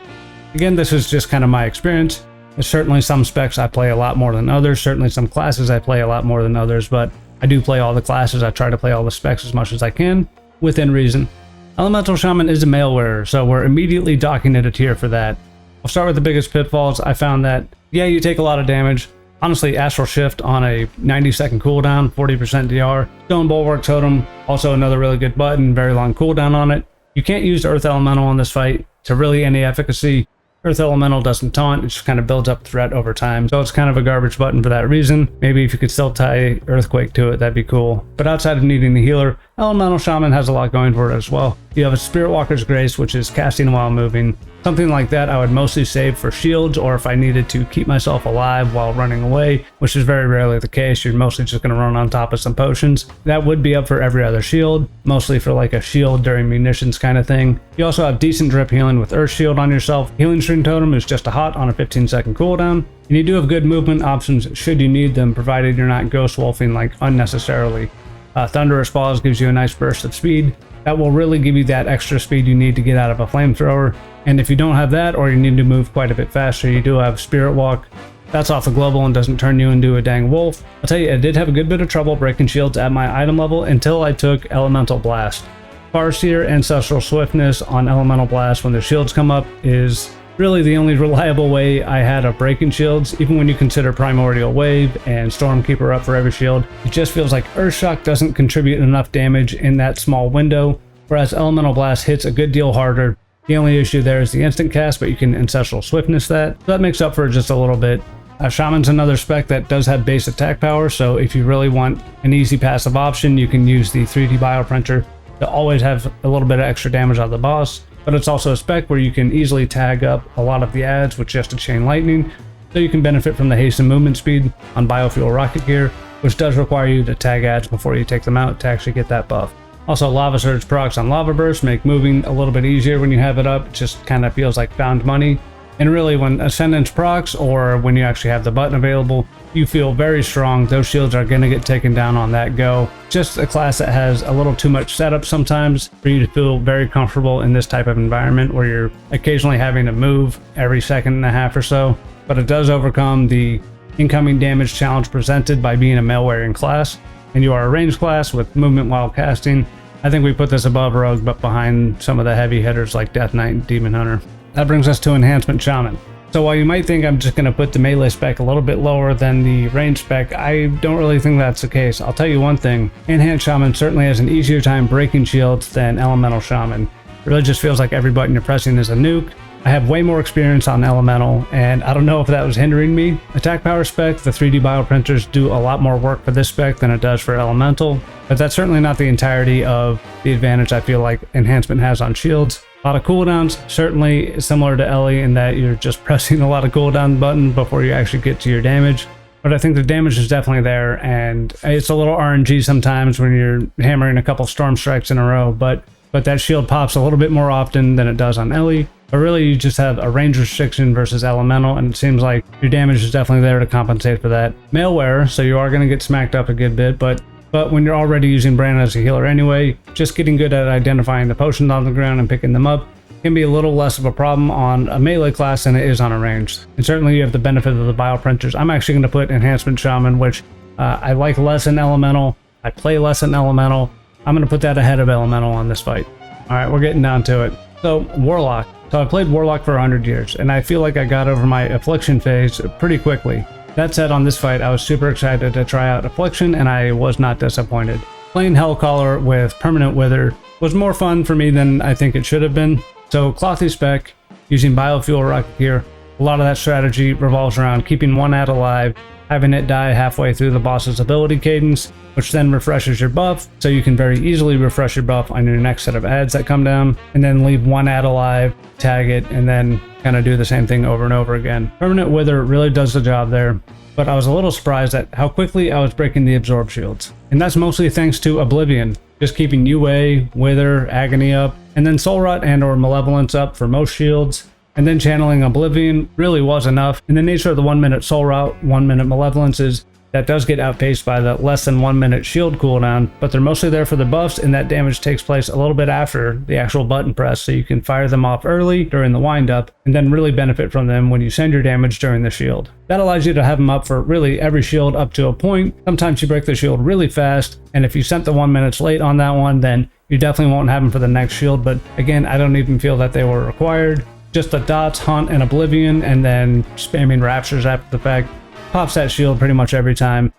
Again, this is just kind of my experience. There's certainly some specs I play a lot more than others, certainly some classes I play a lot more than others, but I do play all the classes. I try to play all the specs as much as I can, within reason. Elemental Shaman is a mail wearer, so we're immediately docking it a tier for that. I'll start with the biggest pitfalls. I found that, yeah, you take a lot of damage. Honestly, Astral Shift on a 90-second cooldown, 40% DR. Stone Bulwark Totem, also another really good button, very long cooldown on it. You can't use Earth Elemental on this fight to really any efficacy. Earth Elemental doesn't taunt, it just kind of builds up threat over time, so it's kind of a garbage button for that reason. Maybe if you could still tie Earthquake to it, that'd be cool. But outside of needing the healer, Elemental Shaman has a lot going for it as well. You have a Spirit Walker's Grace, which is casting while moving. Something like that I would mostly save for shields, or if I needed to keep myself alive while running away, which is very rarely the case. You're mostly just going to run on top of some potions. That would be up for every other shield, mostly for like a shield during munitions kind of thing. You also have decent drip healing with Earth Shield on yourself. Healing String Totem is just a hot on a 15-second cooldown. And you do have good movement options should you need them, provided you're not ghost wolfing like unnecessarily. Thunderous Balls gives you a nice burst of speed. That will really give you that extra speed you need to get out of a flamethrower. And if you don't have that, or you need to move quite a bit faster, you do have Spirit Walk. That's off the global and doesn't turn you into a dang wolf. I'll tell you, I did have a good bit of trouble breaking shields at my item level until I took Elemental Blast. Farseer Ancestral Swiftness on Elemental Blast when the shields come up is really the only reliable way I had of breaking shields. Even when you consider Primordial Wave and Stormkeeper up for every shield, it just feels like Earthshock doesn't contribute enough damage in that small window, whereas Elemental Blast hits a good deal harder. The only issue there is the instant cast, but you can Ancestral Swiftness that. So that makes up for it just a little bit. Shaman's another spec that does have base attack power, so if you really want an easy passive option, you can use the 3D Bioprinter to always have a little bit of extra damage on the boss. But it's also a spec where you can easily tag up a lot of the adds with just a Chain Lightning, so you can benefit from the haste and movement speed on Biofuel Rocket Gear, which does require you to tag adds before you take them out to actually get that buff. Also, Lava Surge procs on Lava Burst make moving a little bit easier when you have it up. It just kind of feels like found money. And really, when Ascendance procs, or when you actually have the button available, you feel very strong. Those shields are going to get taken down on that go. Just a class that has a little too much setup sometimes for you to feel very comfortable in this type of environment where you're occasionally having to move every second and a half or so. But it does overcome the incoming damage challenge presented by being a mail-wearing class. And you are a ranged class with movement while casting. I think we put this above Rogue, but behind some of the heavy hitters like Death Knight and Demon Hunter. That brings us to Enhancement Shaman. So while you might think I'm just going to put the melee spec a little bit lower than the range spec, I don't really think that's the case. I'll tell you one thing, Enhanced Shaman certainly has an easier time breaking shields than Elemental Shaman. It really just feels like every button you're pressing is a nuke. I have way more experience on Elemental, and I don't know if that was hindering me. Attack power spec, the 3D Bioprinters do a lot more work for this spec than it does for Elemental, but that's certainly not the entirety of the advantage I feel like Enhancement has on shields. A lot of cooldowns, certainly similar to Ellie in that you're just pressing a lot of cooldown button before you actually get to your damage. But I think the damage is definitely there, and it's a little RNG sometimes when you're hammering a couple Storm Strikes in a row, but that shield pops a little bit more often than it does on Ellie. But really, you just have a range restriction versus Elemental, and it seems like your damage is definitely there to compensate for that. Mailwearer, so you are going to get smacked up a good bit, but but when you're already using Brand as a healer anyway, just getting good at identifying the potions on the ground and picking them up can be a little less of a problem on a melee class than it is on a ranged. And certainly you have the benefit of the bioprinters. I'm actually going to put Enhancement Shaman, which I like less in Elemental. I play less in Elemental. I'm going to put that ahead of Elemental on this fight. Alright, we're getting down to it. So, Warlock. So I played Warlock for 100 years, and I feel like I got over my Affliction phase pretty quickly. That said, on this fight, I was super excited to try out Affliction, and I was not disappointed. Playing Hellcaller with Permanent Wither was more fun for me than I think it should have been. So Clothy spec, using Biofuel Rocket here, a lot of that strategy revolves around keeping one ad alive, having it die halfway through the boss's ability cadence, which then refreshes your buff, so you can very easily refresh your buff on your next set of ads that come down, and then leave one ad alive, tag it, and then kind of do the same thing over and over again. Permanent Wither really does the job there, but I was a little surprised at how quickly I was breaking the absorb shields. And that's mostly thanks to Oblivion, just keeping UA, Wither, Agony up, and then Soul Rot and or Malevolence up for most shields. And then channeling Oblivion really was enough. And the nature of the 1 minute Soul Rot, 1 minute Malevolence is that does get outpaced by the less than 1 minute shield cooldown, but they're mostly there for the buffs, and that damage takes place a little bit after the actual button press, so you can fire them off early during the windup, and then really benefit from them when you send your damage during the shield. That allows you to have them up for really every shield up to a point. Sometimes you break the shield really fast, and if you sent the 1 minute late on that one, then you definitely won't have them for the next shield, but again, I don't even feel that they were required. Just the dots, Haunt, and Oblivion, and then spamming Raptures after the fact pops that shield pretty much every time.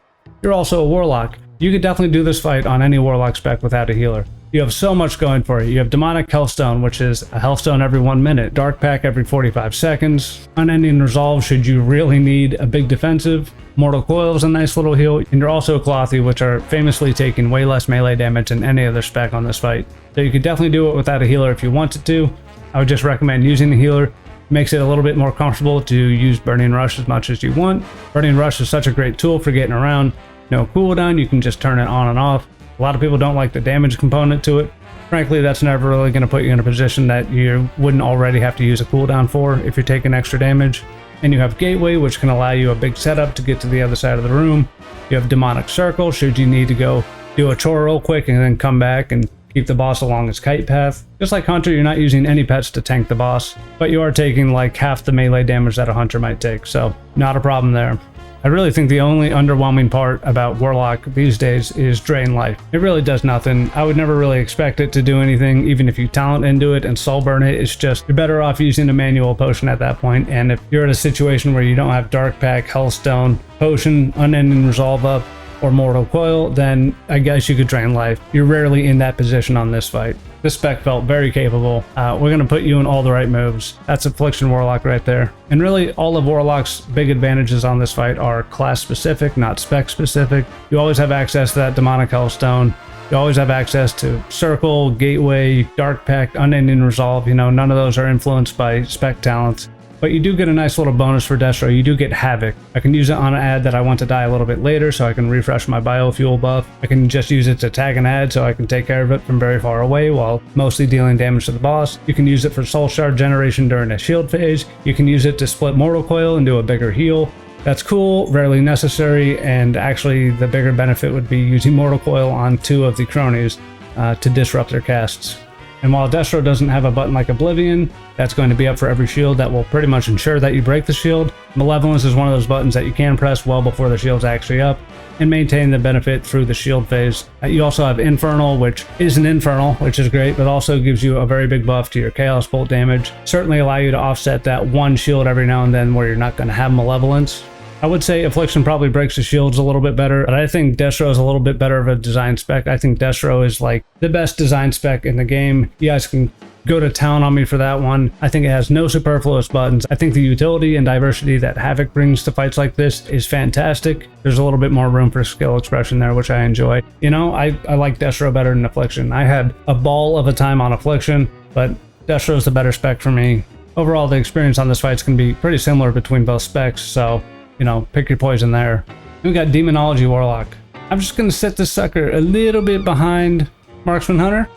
You're also a Warlock. You could definitely do this fight on any Warlock spec without a healer. You have so much going for you. You have Demonic Hellstone, which is a Hellstone every 1 minute, Dark Pack every 45 seconds, Unending Resolve should you really need a big defensive, Mortal Coil is a nice little heal, and you're also a Clothy, which are famously taking way less melee damage than any other spec on this fight. So you could definitely do it without a healer if you wanted to. I would just recommend using the healer. Makes it a little bit more comfortable to use Burning Rush as much as you want. Burning Rush is such a great tool for getting around. No cooldown, you can just turn it on and off. A lot of people don't like the damage component to it. Frankly, that's never really going to put you in a position that you wouldn't already have to use a cooldown for if you're taking extra damage. And you have Gateway, which can allow you a big setup to get to the other side of the room. You have Demonic Circle, should you need to go do a chore real quick and then come back and keep the boss along its kite path. Just like Hunter, you're not using any pets to tank the boss, but you are taking like half the melee damage that a Hunter might take, so not a problem there. I really think the only underwhelming part about Warlock these days is Drain Life. It really does nothing. I would never really expect it to do anything, even if you talent into it and soul burn it. It's just, you're better off using a manual potion at that point, and if you're in a situation where you don't have Dark Pack, Hellstone, Potion, Unending Resolve up, or Mortal Coil, then I guess you could Drain Life. You're rarely in that position on this fight. This spec felt very capable. We're going to put you in all the right moves. That's Affliction Warlock right there. And really, all of Warlock's big advantages on this fight are class specific, not spec specific. You always have access to that Demonic Hellstone. You always have access to Circle, Gateway, Dark Pact, Unending Resolve. You know, none of those are influenced by spec talents. But you do get a nice little bonus for Destro. You do get Havoc. I can use it on an ad that I want to die a little bit later, so I can refresh my biofuel buff. I can just use it to tag an ad, so I can take care of it from very far away while mostly dealing damage to the boss. You can use it for Soul Shard generation during a shield phase. You can use it to split Mortal Coil and do a bigger heal. That's cool, rarely necessary, and actually the bigger benefit would be using Mortal Coil on 2 of the cronies to disrupt their casts. And while Destro doesn't have a button like Oblivion, that's going to be up for every shield that will pretty much ensure that you break the shield. Malevolence is one of those buttons that you can press well before the shield's actually up and maintain the benefit through the shield phase. You also have Infernal, which is an Infernal, which is great, but also gives you a very big buff to your Chaos Bolt damage. Certainly allow you to offset that one shield every now and then where you're not going to have Malevolence. I would say Affliction probably breaks the shields a little bit better, but I think Destro is a little bit better of a design spec. I think Destro is like the best design spec in the game. You guys can go to town on me for that one. I think it has no superfluous buttons. I think the utility and diversity that Havoc brings to fights like this is fantastic. There's a little bit more room for skill expression there, which I enjoy. You know, I like Destro better than Affliction. I had a ball of a time on Affliction, but Destro is the better spec for me. Overall, the experience on this fight is going to be pretty similar between both specs, so you know, pick your poison there. Then we got Demonology Warlock. I'm just going to set this sucker a little bit behind Marksman Hunter.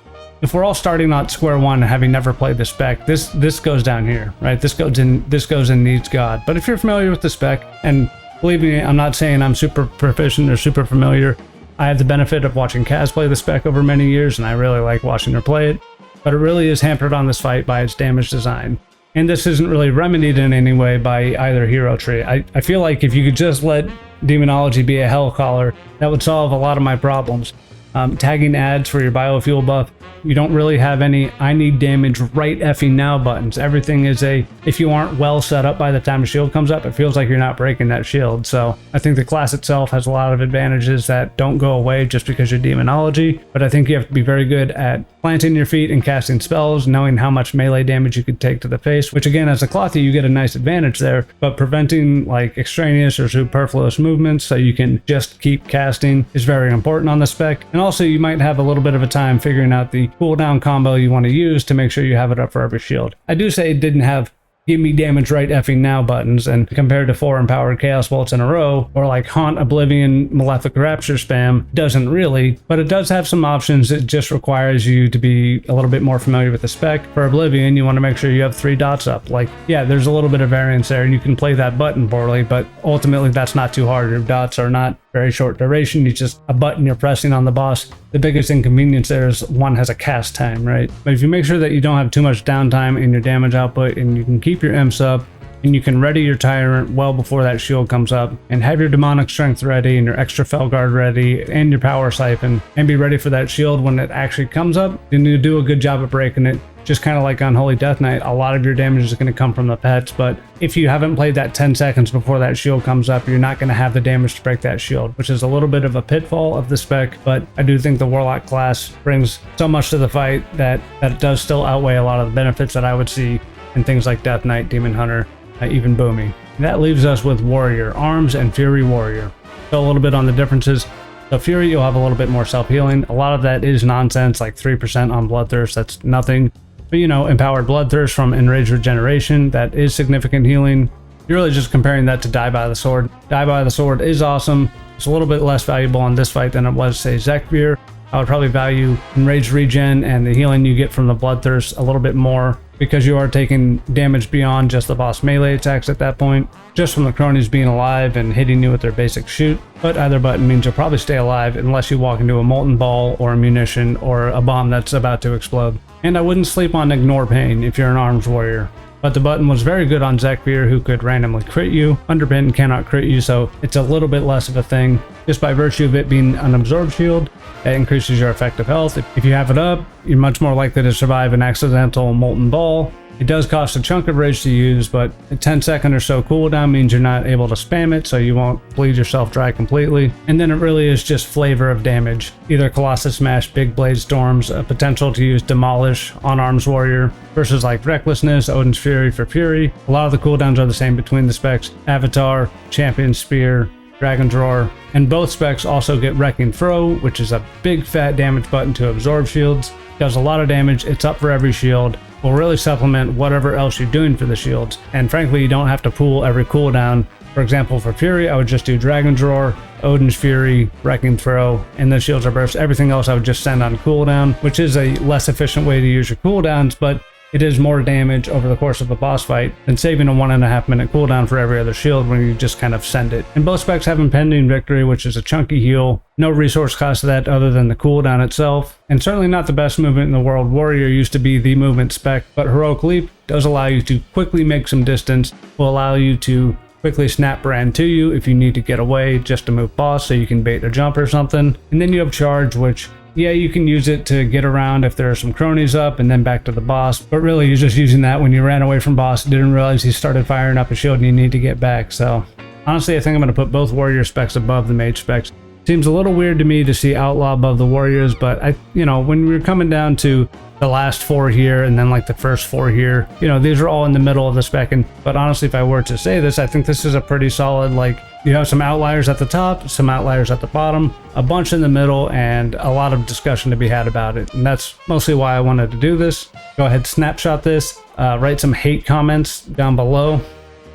If we're all starting at square one, having never played the spec, this goes down here, right? This goes in Needs God. But if you're familiar with the spec, and believe me, I'm not saying I'm super proficient or super familiar, I have the benefit of watching Kaz play the spec over many years, and I really like watching her play it, but it really is hampered on this fight by its damage design. And this isn't really remedied in any way by either hero tree. I feel like if you could just let demonology be a hell caller, that would solve a lot of my problems. Tagging ads for your biofuel buff, you don't really have any I need damage right effing now buttons. Everything is if you aren't well set up by the time a shield comes up, it feels like you're not breaking that shield. So I think the class itself has a lot of advantages that don't go away just because you're demonology, but I think you have to be very good at planting your feet and casting spells, knowing how much melee damage you could take to the face, which again, as a clothy, you get a nice advantage there, but preventing like extraneous or superfluous movements so you can just keep casting is very important on the spec. And also you might have a little bit of a time figuring out the cooldown combo you want to use to make sure you have it up for every shield. I do say it didn't have give me damage right effing now buttons, and compared to 4 empowered chaos bolts in a row, or like haunt, oblivion, malefic rapture spam, doesn't really, but it does have some options. It just requires you to be a little bit more familiar with the spec. For oblivion, you want to make sure you have 3 dots up. Like, yeah, there's a little bit of variance there, and you can play that button poorly, but ultimately that's not too hard. Your dots are not very short duration. You just a button you're pressing on the boss. The biggest inconvenience there is one has a cast time, right? But if you make sure that you don't have too much downtime in your damage output, and you can keep your imps up, and you can ready your tyrant well before that shield comes up, and have your demonic strength ready, and your extra felguard ready, and your power siphon, and be ready for that shield when it actually comes up, then you do a good job of breaking it. Just kind of like Unholy Death Knight, a lot of your damage is going to come from the pets, but if you haven't played that 10 seconds before that shield comes up, you're not going to have the damage to break that shield, which is a little bit of a pitfall of the spec, but I do think the Warlock class brings so much to the fight that it does still outweigh a lot of the benefits that I would see in things like Death Knight, Demon Hunter, even Boomy. And that leaves us with Warrior, Arms, and Fury Warrior. So a little bit on the differences. So Fury, you'll have a little bit more self-healing. A lot of that is nonsense, like 3% on Bloodthirst, that's nothing. But you know, Empowered Bloodthirst from Enraged Regeneration, that is significant healing. You're really just comparing that to Die by the Sword. Die by the Sword is awesome. It's a little bit less valuable on this fight than it was, say, Zekvir. I would probably value Enraged Regen and the healing you get from the Bloodthirst a little bit more, because you are taking damage beyond just the boss melee attacks at that point, just from the cronies being alive and hitting you with their basic shoot. But either button means you'll probably stay alive unless you walk into a molten ball or a munition or a bomb that's about to explode. And I wouldn't sleep on Ignore Pain if you're an arms warrior. But the button was very good on Zekvir, who could randomly crit you. Underpin cannot crit you, so it's a little bit less of a thing. Just by virtue of it being an absorb shield, it increases your effective health. If you have it up, you're much more likely to survive an accidental molten ball. It does cost a chunk of rage to use, but a 10-second or so cooldown means you're not able to spam it, so you won't bleed yourself dry completely. And then it really is just flavor of damage. Either Colossus Smash, Big Blade Storms, a potential to use Demolish on Arms Warrior, versus like Recklessness, Odin's Fury for Fury. A lot of the cooldowns are the same between the specs. Avatar, Champion Spear, Dragon's Roar, and both specs also get Wrecking Throw, which is a big fat damage button to absorb shields. Does a lot of damage, it's up for every shield, will really supplement whatever else you're doing for the shields. And frankly, you don't have to pool every cooldown. For example, for Fury, I would just do Dragon's Roar, Odin's Fury, Wrecking Throw, and then shields are burst. Everything else I would just send on cooldown, which is a less efficient way to use your cooldowns, but it is more damage over the course of a boss fight than saving a 1.5 minute cooldown for every other shield when you just kind of send it. And both specs have Impending Victory, which is a chunky heal. No resource cost to that other than the cooldown itself. And certainly not the best movement in the world. Warrior used to be the movement spec, but Heroic Leap does allow you to quickly make some distance, will allow you to quickly snap brand to you if you need to get away just to move boss so you can bait a jump or something. And then you have Charge, which yeah, you can use it to get around if there are some cronies up and then back to the boss, but really you're just using that when you ran away from boss, didn't realize he started firing up a shield and you need to get back. So honestly, I think I'm going to put both warrior specs above the mage specs. Seems a little weird to me to see outlaw above the warriors, but when we're coming down to the last 4 here and then like the first 4 here, these are all in the middle of the spec. But honestly, if I were to say this, I think this is a pretty solid, like, you have some outliers at the top, some outliers at the bottom, a bunch in the middle, and a lot of discussion to be had about it. And that's mostly why I wanted to do this. Go ahead, snapshot this, write some hate comments down below.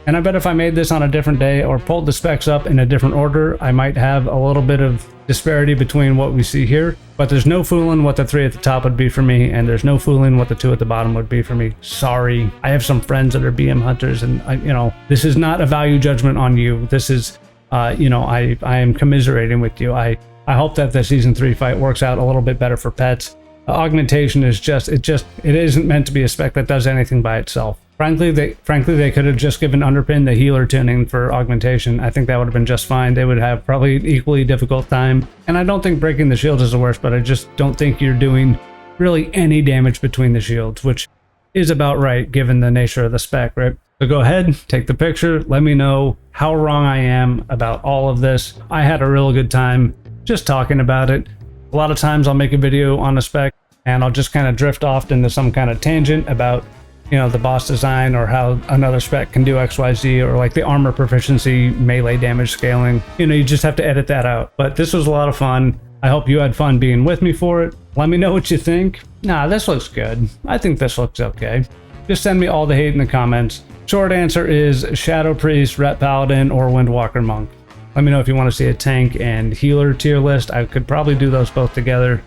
And I bet if I made this on a different day or pulled the specs up in a different order, I might have a little bit of disparity between what we see here. But there's no fooling what the 3 at the top would be for me, and there's no fooling what the 2 at the bottom would be for me. Sorry. I have some friends that are BM hunters, and this is not a value judgment on you. This is, I am commiserating with you. I I hope that the season 3 fight works out a little bit better for pets. Augmentation is it isn't meant to be a spec that does anything by itself. Frankly, they could have just given Underpin the healer tuning for augmentation. I think that would have been just fine. They would have probably an equally difficult time. And I don't think breaking the shields is the worst, but I just don't think you're doing really any damage between the shields, which is about right given the nature of the spec, right? So go ahead, take the picture, let me know how wrong I am about all of this. I had a real good time just talking about it. A lot of times I'll make a video on a spec and I'll just kind of drift off into some kind of tangent about, you know, the boss design or how another spec can do XYZ, or like the armor proficiency, melee damage scaling. You know, you just have to edit that out. But this was a lot of fun. I hope you had fun being with me for it. Let me know what you think. Nah, this looks good. I think this looks okay. Just send me all the hate in the comments. Short answer is Shadow Priest, Ret Paladin, or Windwalker Monk. Let me know if you want to see a tank and healer tier list. I could probably do those both together.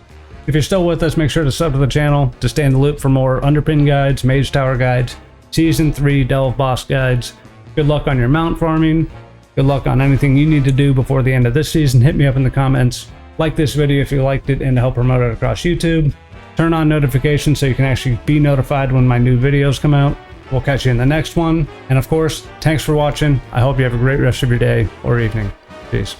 If you're still with us, make sure to sub to the channel to stay in the loop for more Underpin guides, Mage Tower guides, Season 3 Delve boss guides. Good luck on your mount farming. Good luck on anything you need to do before the end of this season. Hit me up in the comments. Like this video if you liked it and to help promote it across YouTube. Turn on notifications so you can actually be notified when my new videos come out. We'll catch you in the next one. And of course, thanks for watching. I hope you have a great rest of your day or evening. Peace.